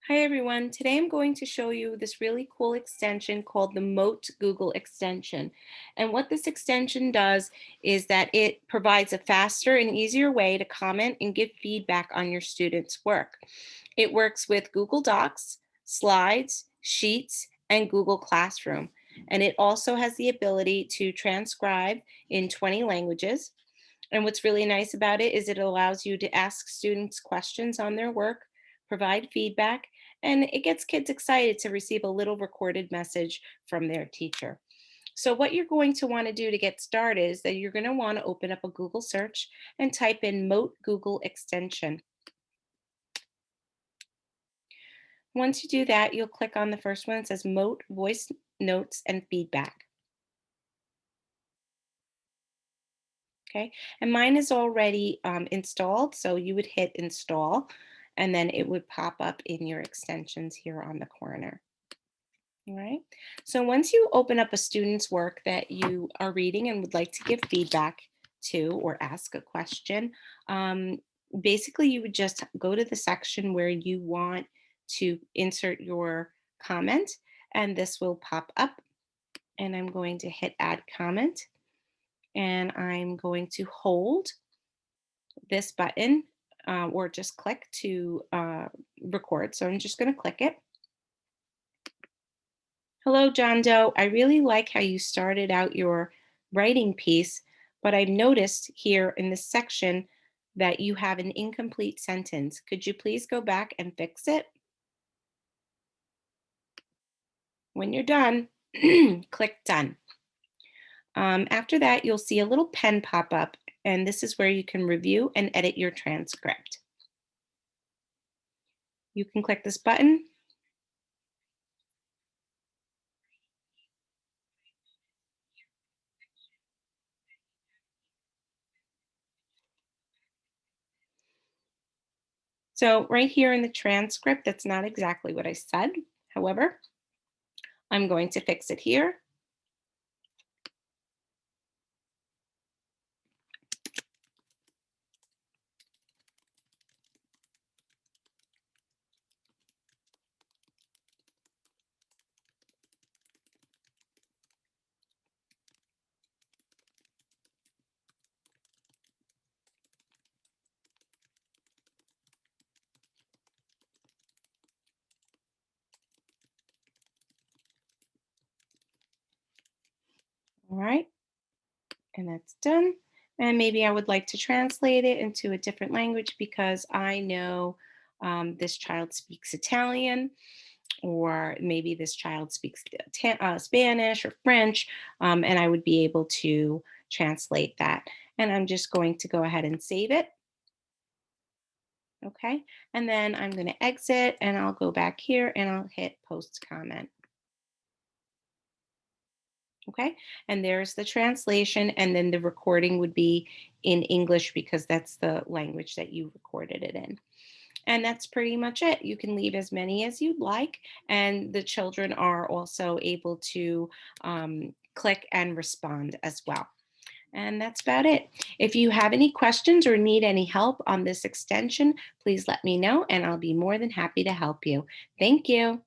Hi everyone, today I'm going to show you this really cool extension called the Mote Google extension. And what this extension does is that it provides a faster and easier way to comment and give feedback on your students' work. It works with Google Docs, Slides, Sheets, and Google Classroom. And it also has the ability to transcribe in 20 languages. And what's really nice about it is it allows you to ask students questions on their work, provide feedback, and it gets kids excited to receive a little recorded message from their teacher. So what you're going to want to do to get started is that you're going to want to open up a Google search and type in Mote Google extension. Once you do that, you'll click on the first one. It says Mote Voice Notes and Feedback. Okay, and mine is already installed, so you would hit install and then it would pop up in your extensions here on the corner. All right, so once you open up a student's work that you are reading and would like to give feedback to or ask a question, basically you would just go to the section where you want to insert your comment, and this will pop up. And I'm going to hit add comment, and I'm going to hold this button or just click to record. So I'm just going to click it. Hello, John Doe. I really like how you started out your writing piece, but I've noticed here in this section that you have an incomplete sentence. Could you please go back and fix it? When you're done, click done. After that, you'll see a little pen pop up, and this is where you can review and edit your transcript. You can click this button. So right here in the transcript, that's not exactly what I said. However, I'm going to fix it here. All right, and that's done. And maybe I would like to translate it into a different language because I know this child speaks Italian, or maybe this child speaks Spanish or French, and I would be able to translate that. And I'm just going to go ahead and save it. Okay, and then I'm going to exit and I'll go back here and I'll hit post comment. Okay, and there's the translation, and then the recording would be in English because that's the language that you recorded it in. And that's pretty much it. You can leave as many as you'd like, and the children are also able to click and respond as well. And that's about it. If you have any questions or need any help on this extension, please let me know, and I'll be more than happy to help you. Thank you.